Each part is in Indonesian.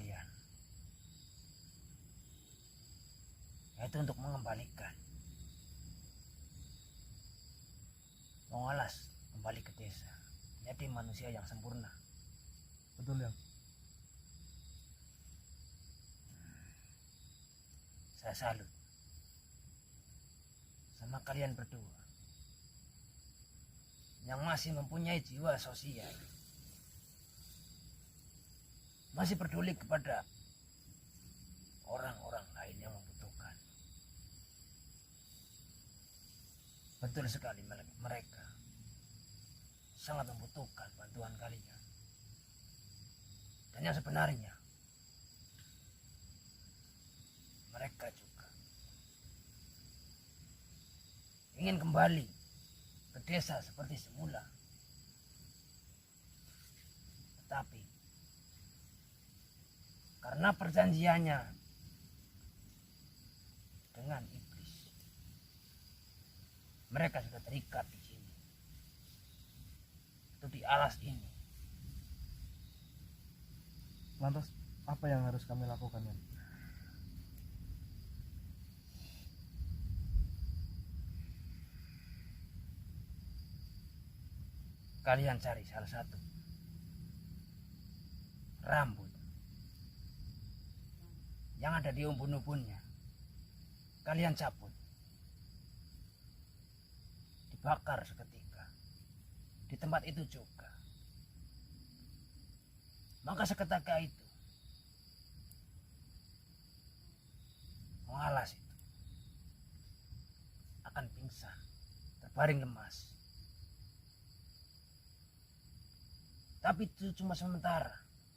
kalian, yaitu untuk mengembalikan, mengolas kembali ke desa, menjadi manusia yang sempurna. Betul ya. Saya salut sama kalian berdua yang masih mempunyai jiwa sosial, masih peduli kepada orang-orang lain yang membutuhkan. Betul sekali, mereka sangat membutuhkan bantuan kalian. Dan yang sebenarnya mereka juga ingin kembali ke desa seperti semula. Tetapi karena perjanjiannya dengan iblis, mereka sudah terikat di sini, itu di alas ini. Lantas apa yang harus kami lakukan ya? Kalian cari salah satu rambut yang ada di umbun-umbunnya, kalian cabut, dibakar seketika di tempat itu juga. Maka seketika itu mengalas itu akan pingsan, terbaring lemas. Tapi itu cuma sementara,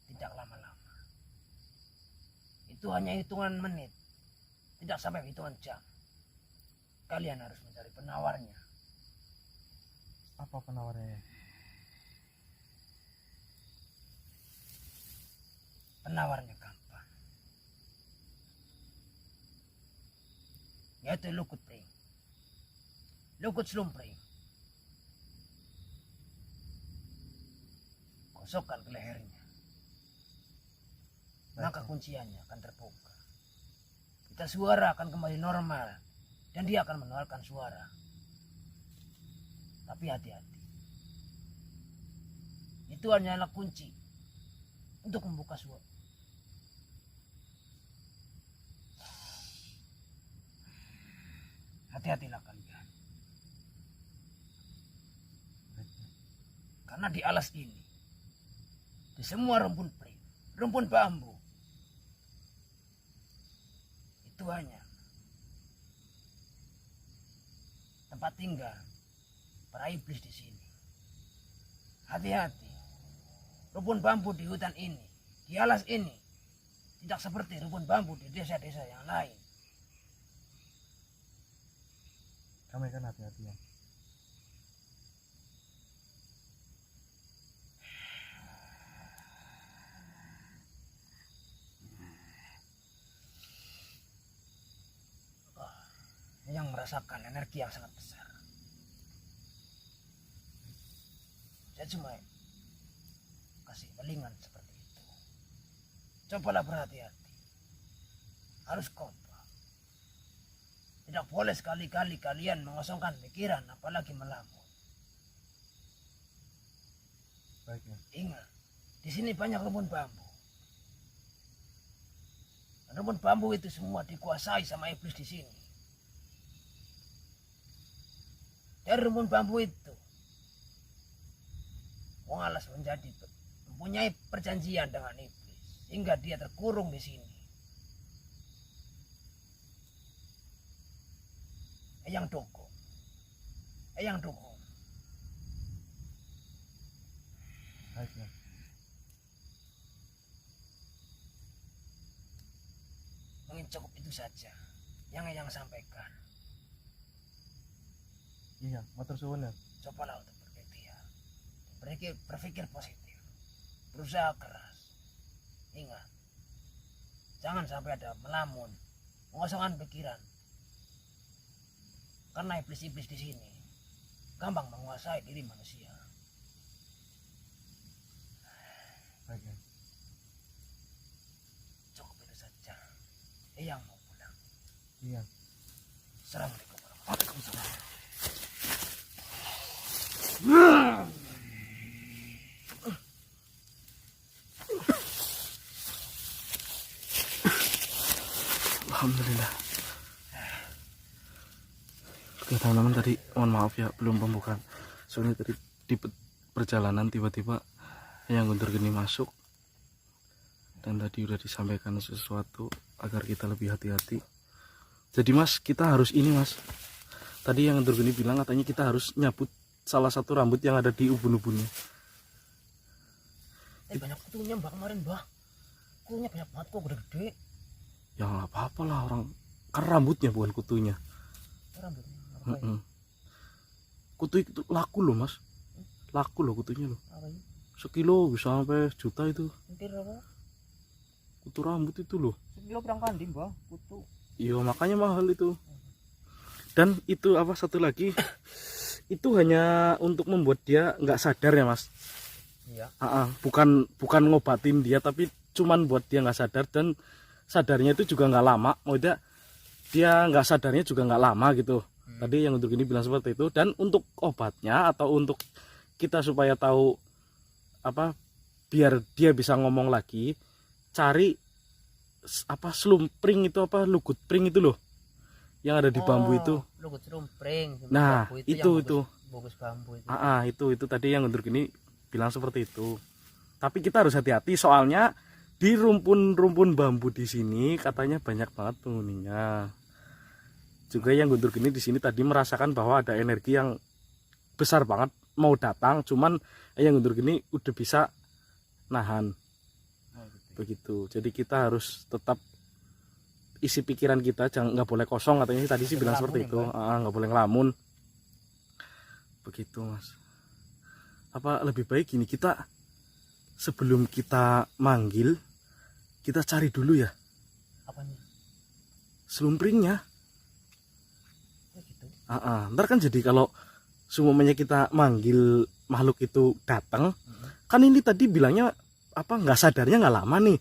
tidak lama-lama. Itu hanya hitungan menit, tidak sampai hitungan jam. Kalian harus mencari penawarnya. Apa penawarnya? Penawarnya gampang, yaitu lukut pring, lukut slumpring. Gosokkan ke lehernya, maka kunciannya akan terbuka. Kita suara akan kembali normal dan dia akan mengeluarkan suara. Tapi hati-hati, itu hanyalah kunci untuk membuka suara. Hati-hatilah kalian, karena di alas ini, di semua rumpun pring, rumpun bambu, itu hanya tempat tinggal para iblis di sini. Hati-hati, rumpun bambu di hutan ini, di alas ini, tidak seperti rumpun bambu di desa-desa yang lain. Kami kan hati-hati ya. Yang merasakan energi yang sangat besar. Saya cuma kasih pelingan seperti itu. Cobalah berhati-hati. Harus kompak. Tidak boleh sekali-kali kalian mengosongkan pikiran, apalagi melamun. Baiknya. Ingat, di sini banyak rumpun bambu. Rumpun bambu itu semua dikuasai sama iblis di sini. Dari rumpun bambu itu, Wallace mempunyai perjanjian dengan iblis, hingga dia terkurung di sini. Eyang dukung. Baiknya. Mungkin cukup itu saja yang Eyang sampaikan. Iya, matur suwun ya. Cobalah untuk berpikir positif, berusaha keras. Ingat, jangan sampai ada melamun, mengosongkan pikiran. Karena iblis-iblis di sini gampang menguasai diri manusia. Baiknya. Eyang mau pulang. Iya. Assalamualaikum warahmatullahi wabarakatuh. Alhamdulillah. Oke teman-teman, tadi mohon maaf ya belum pembukaan. Soalnya tadi di perjalanan tiba-tiba yang Guntur Geni masuk, dan tadi udah disampaikan sesuatu agar kita lebih hati-hati. Jadi mas, kita harus ini mas, tadi yang Guntur Geni bilang katanya kita harus nyabut salah satu rambut yang ada di ubun-ubunnya. Banyak kutunya mbak kemarin mbak. Kutunya banyak banget kok, gede-gede. Ya nggak apa-apa lah, orang kan rambutnya bukan kutunya. Rambutnya ngapain? Kutu itu laku loh mas, laku loh kutunya loh. Apa ini? Sekilo bisa sampai juta itu. Entir apa? Kutu rambut itu loh. Sekilo berang kandi mbak, kutu. Iya makanya mahal itu. Dan itu apa satu lagi, itu hanya untuk membuat dia nggak sadar ya mas. Iya. Bukan ngobatin dia, tapi cuman buat dia nggak sadar, dan sadarnya itu juga nggak lama. Maksudnya dia nggak sadarnya juga nggak lama gitu. Tadi yang untuk ini bilang seperti itu. Dan untuk obatnya atau untuk kita supaya tahu apa, biar dia bisa ngomong lagi, cari apa slumpring itu, apa lugut pring itu loh yang ada di bambu itu. Lugut slumpring. Nah bambu itu bagus bambu itu. itu tadi yang untuk ini bilang seperti itu. Tapi kita harus hati-hati soalnya di rumpun-rumpun bambu di sini katanya banyak banget penghuninya. Juga yang Guntur Geni di sini tadi merasakan bahwa ada energi yang besar banget mau datang, cuman yang Guntur Geni udah bisa nahan. Begitu. Jadi kita harus tetap isi pikiran kita, jangan, nggak boleh kosong katanya tadi sih bilang seperti itu. Nggak boleh ngelamun. Begitu mas. Apa lebih baik gini, kita sebelum kita manggil, kita cari dulu ya. Apanya? Slumpringnya. Ya gitu. Ntar kan jadi kalau semuanya kita manggil makhluk itu datang, kan ini tadi bilangnya apa nggak sadarnya nggak lama nih.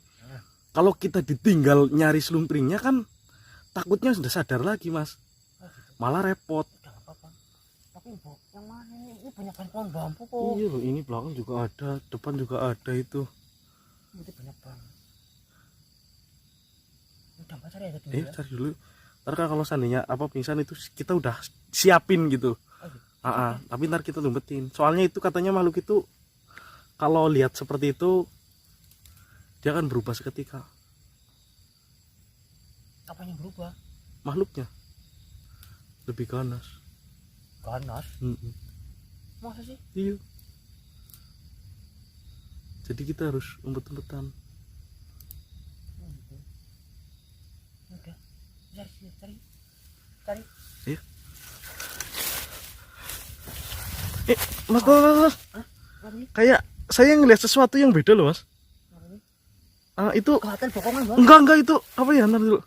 Kalau kita ditinggal nyari slumpringnya kan takutnya sudah sadar lagi mas. Malah repot. Udah nggak apa-apa. Tapi bu, yang mana ini? Ini banyak pohon bambu kok. Iya loh, ini belakang juga ada, depan juga ada itu. Ini banyak banget. Udah mbak cari aja dulu. Cari dulu. Ntar kan kalau seandainya apa pingsan itu kita udah siapin gitu. Tapi ntar kita lumpetin. Soalnya itu katanya makhluk itu kalau lihat seperti itu dia akan berubah seketika. Apanya berubah? Makhluknya lebih ganas. Ganas? Masa sih? Iya. Jadi kita harus umpet-umpetan. Udah, cari. Iya. Mas. Kayak saya ngelihat sesuatu yang beda loh mas. Itu Kelihatan bokongan bang. enggak itu apa ya, ntar dulu.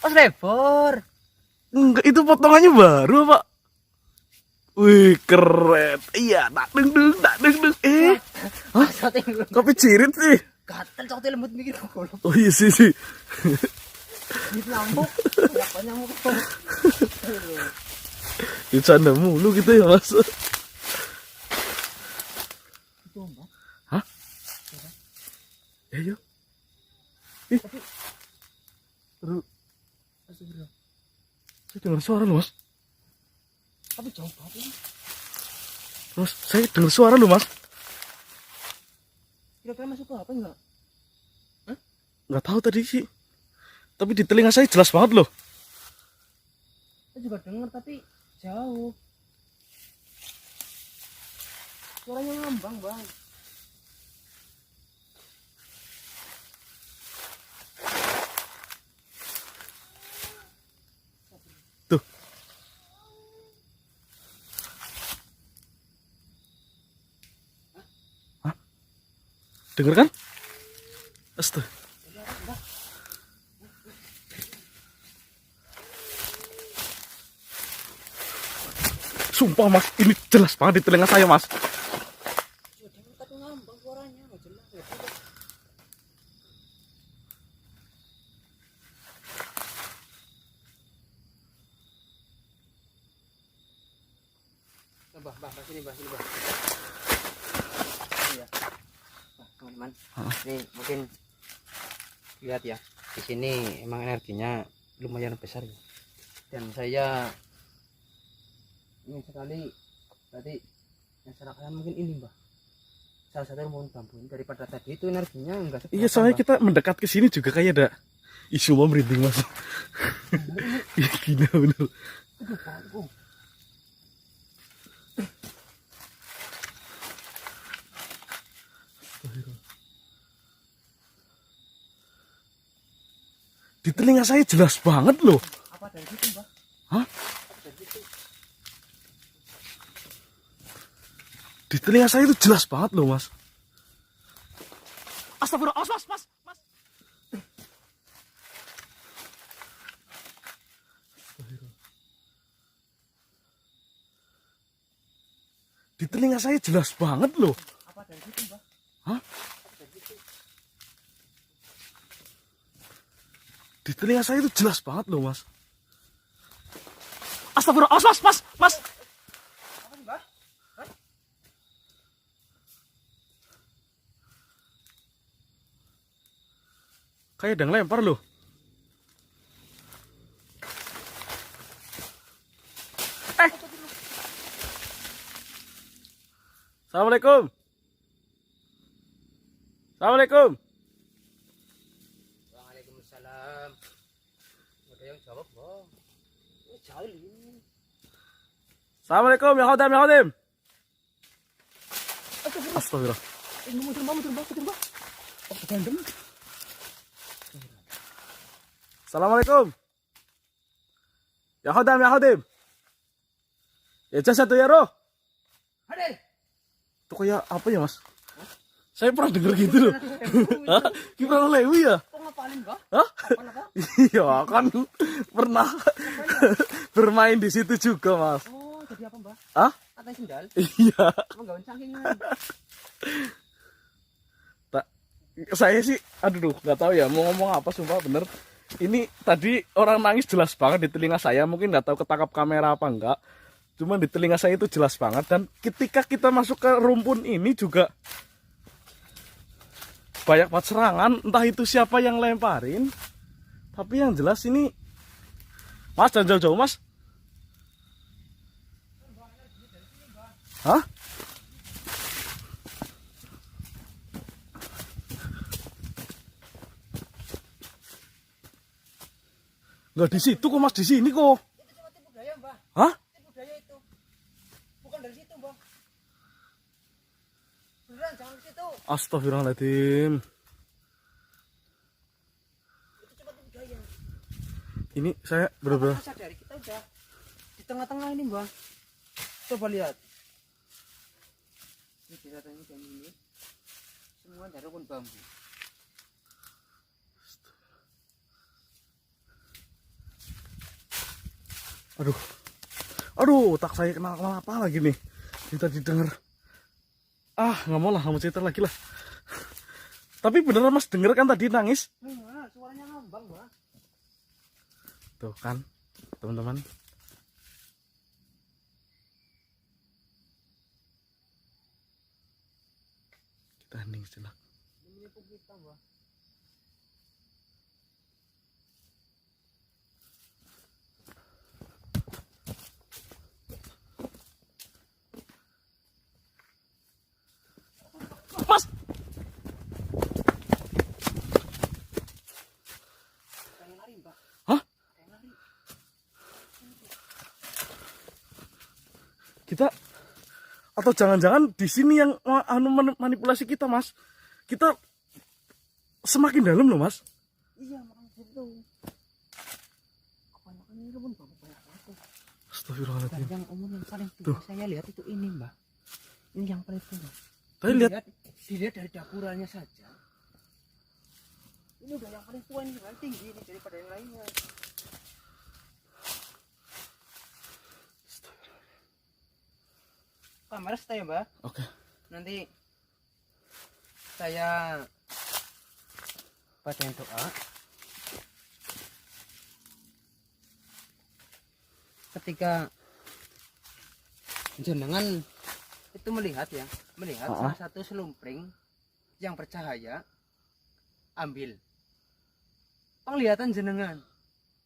Oh lebor. Enggak, itu potongannya baru apa? Wih keren. Iya, tak deng. Kopi cirit sih. Gatel coklat lembut mikir kok. Oh iya sih. Di lambung. Apa nyamuk? Dicanda mulu gitu ya mas. Itu mbak. Hah? Ayo. Terus saya dengar suara loh mas. Tapi jauh banget ini. Terus saya dengar suara loh mas. Kira-kira masuk ke apa enggak? Nggak tahu tadi sih. Tapi di telinga saya jelas banget loh. Saya juga dengar tapi jauh. Suaranya ngambang bang. Tuh. Hah? Dengar kan? Astaga. Sumpah mas, ini jelas banget di telinga saya mas. Tapi ngambang suaranya nggak jelas ya. Mbah, sini, Mbah. Iya. Nah, teman-teman. Nih, mungkin lihat ya. Di sini emang energinya lumayan besar ya. Dan saya ingin sekali tadi yang serahkan mungkin ini, Mbah. Salah satu rumpun bambu ini daripada tadi itu energinya enggak seberapa. Iya, soalnya Mbah. kita mendekat ke sini juga kayak ada isu mau merinding mas. Iya gila bener. Aduh, bangku. Di telinga saya jelas banget loh. Apa dari situ, Mbah? Hah? Apa dari situ? Di telinga saya itu jelas banget loh mas. Astagfirullah, mas. Di telinga saya jelas banget loh. Apa dari situ, Mbah? Hah? Apa dari situ? Di telinga saya itu jelas banget loh mas. Astagfirullah, mas. Apa sih, Mbah? Hah? Kayak ada yang lempar loh. Assalamualaikum. Waalaikumsalam. Ada yang jawab, Bang. Ini jahil ini. Assalamualaikum ya Khodim. Astagfirullah. Muter, Mbah. Oh, kegendem. Assalamualaikum. Ya Khodim. Ya jasa tuh ya roh. Hadir. Itu kayak apa ya mas? Saya pernah denger gitu loh. Hah? Gimana Lewi ya? Kok ngapalin, Mbah? Hah? Apa? Iya kan pernah bermain di situ juga mas. Oh, jadi apa, Mbah? Hah? Atas sendal. Iya. Menggawan cangkingan. Saya sih aduh nggak tahu ya mau ngomong apa sumpah bener. Ini tadi orang nangis jelas banget di telinga saya, mungkin nggak tahu ketangkap kamera apa enggak, cuman di telinga saya itu jelas banget. Dan ketika kita masuk ke rumpun ini juga banyak banget serangan, entah itu siapa yang lemparin, tapi yang jelas ini mas jangan jauh-jauh mas. Hah? Nggak di situ kok mas, di sini kok. Itu cuma tipu daya, Mbah. Hah? Tipu daya itu. Bukan dari situ, Mbah. Beneran, jangan di situ. Astagfirullahaladzim. Itu cuma tipu daya. Ini saya bener-bener Sadari kita udah di tengah-tengah ini, Mbah. Coba lihat. Ini datanya jam ini. Semua dari rumpun bambu. Aduh, tak saya kenal apa lagi nih. Kita didengar. Nggak mau lah, kamu cerita lagi lah. Tapi beneran mas denger kan tadi nangis? Suaranya ngambang, Mbah. Tuh kan, teman-teman. Kita hening sejenak. Ini menipu kita, Mbah. Mas! Pengen lari, Mbah. Hah? Pengen lari. Kita atau jangan-jangan di sini yang manipulasi kita, Mas. Kita semakin dalam loh, Mas. Iya, makanya gitu. Kebanyakan ini rumpun bambu banyak banget. Dan Astagfirullahaladzim. yang umum yang paling tua saya lihat itu ini, Mbah. Ini yang paling tua. Tadi lihat Dilihat dari dapurannya saja. Ini udah yang paling tua ini, paling tinggi ini daripada yang lainnya. Kamera stay ya, Mbah. Oke. Nanti saya bacain doa. Ketika jenengan itu melihat salah satu selumpring yang bercahaya, ambil. Penglihatan jenengan,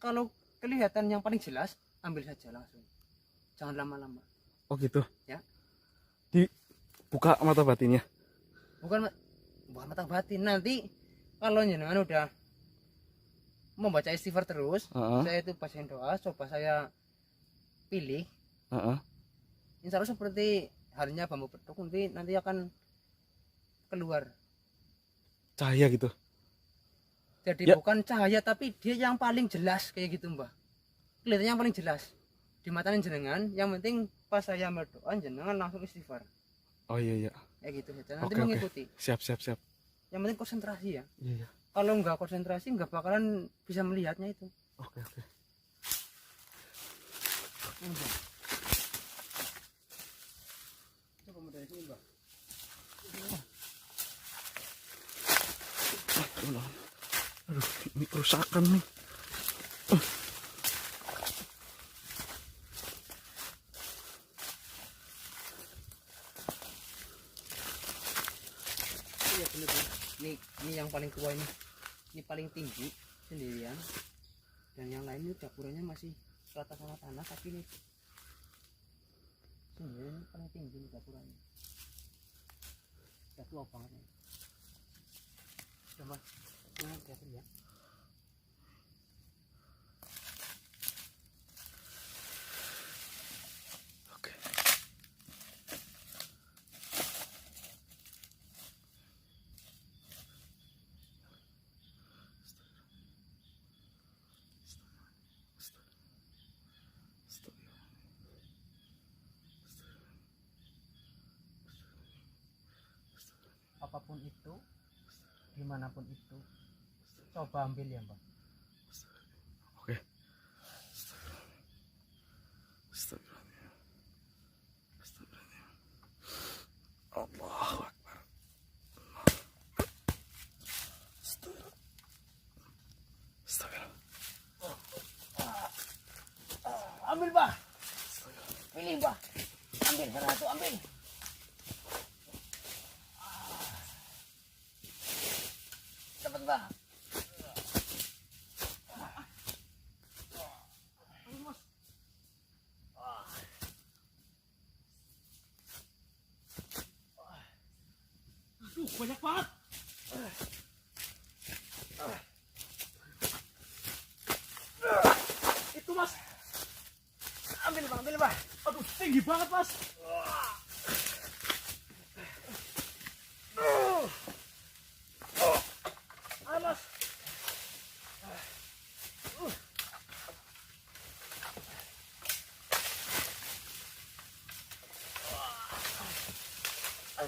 kalau kelihatan yang paling jelas, ambil saja langsung, jangan lama-lama. Oh gitu Ya. Dibuka mata batinnya. Bukan mata batin, nanti kalau jenengan udah membaca istighfar terus, saya itu bacain doa, coba saya pilih, insya Allah seperti halnya bambu petuk, nanti akan keluar Cahaya gitu. jadi Ya. bukan cahaya tapi dia yang paling jelas kayak gitu mbah, kelihatannya yang paling jelas di matanya jenengan. Yang penting pas saya berdoa jenengan langsung istighfar. Oh iya Kayak gitu saja, nanti Oke. mengikuti. Siap. Yang penting konsentrasi ya. Iya. Kalau nggak konsentrasi nggak bakalan bisa melihatnya itu. Oke. Mbah. Coba dari sini mbah. Aduh, ini kerusakan nih. Iya bener. Ini yang paling tua ini paling tinggi sendirian, dan yang lain ini dapurnya masih rata sama tanah, tapi ini sendirian ini paling tinggi nih dapurnya. Udah tua banget nih. Coba ini dapur ya. Oke. Apapun itu, dimanapun itu, coba ambil ya mbak. Oke. Astagfirullah. Allahu Akbar. Astagfirullah. Ambil bah, pilih bah, ambil satu, ambil. Cepat bah. Aduh, banyak banget. Itu mas, Ambil bah. aduh tinggi banget mas. Mas.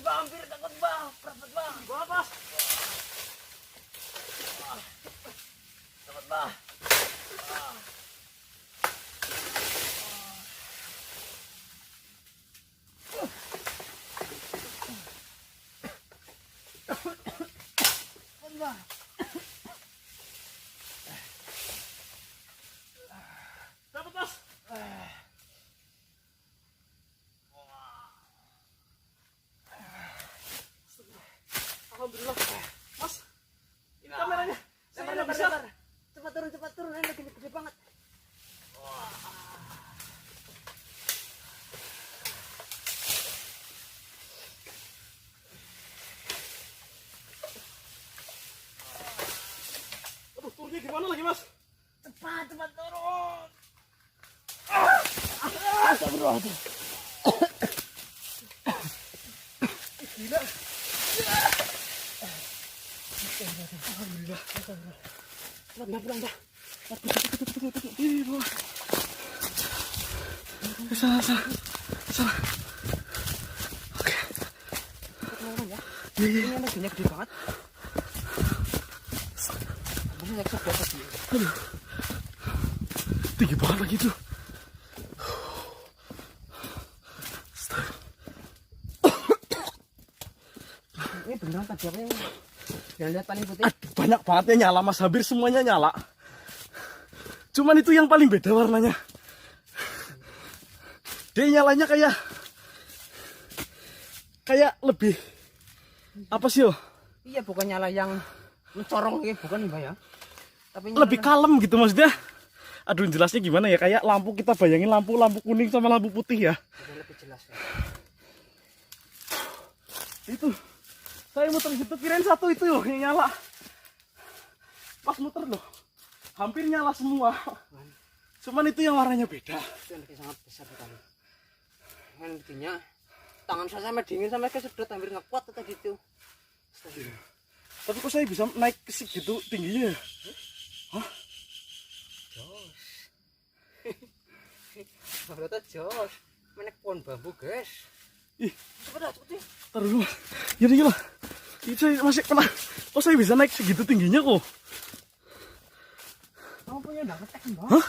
Bah, hampir takut bah, perabot bah. Banget mas. Takut bah. Bah. Dapat mas. Alhamdulillah. Mas, ini kameranya. Saya nggak bisa. Cepat turun, ini lagi gede banget. Aduh, turunnya gimana lagi mas? Cepat turun. Astagfirullahaladzim. Gila. Alhamdulillah. Pulang, Pak. Ini bawah. Salah. Oke. Iya. Ini energinya gede banget. Ini eksak banget sih. Aduh. Tinggi banget lagi tuh. Ini beneran tadi apa yang lihat paling putih? Aduh, banyak banget yang nyala mas, hampir semuanya nyala. Cuman itu yang paling beda warnanya. Dia nyalanya kayak kayak lebih apa sih yo? Iya, bukan nyala yang mencorong kayak bukan Mbak ya. Tapi Lebih kalem gitu maksudnya. Aduh jelasnya gimana ya, kayak lampu kita bayangin lampu kuning sama lampu putih ya. lebih jelas ya. Itu saya muter gitu kirain satu itu yo yang nyala. Pas muter loh hampir nyala semua. Cuman itu yang warnanya beda. Itu yang sangat besar sekali. Kan intinya tangan saya sampai dingin sampai kesedot hampir nggak kuat tadi itu. Tapi kok saya bisa naik ke segitu tingginya ya? Hah? Jos. Berarti jos. Menek pohon bambu, guys. Ih, cepet. taruh dulu. Jadi gila. Itu saya masih pernah. Kok saya bisa naik segitu tingginya kok? Kamu punya enggak ngetek, Mbak? Hah?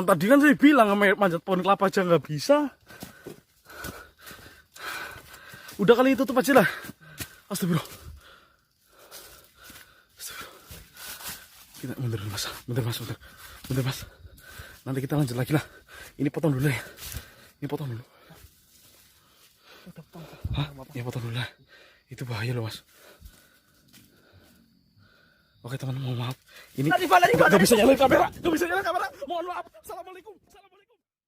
Tadi kan saya bilang manjat pohon kelapa aja nggak bisa. Udah kali itu tutup aja lah. Astagfirullah. Kita mundur mas. Mundur mas. Nanti kita lanjut lagi lah. Ini potong dulu ya. Ini potong dulu. Hah? Ya potong dulu lah. Itu bahaya loh mas. Oke teman, mohon maaf. Ini nggak bisa nyalain kamera. Mohon maaf. Assalamualaikum.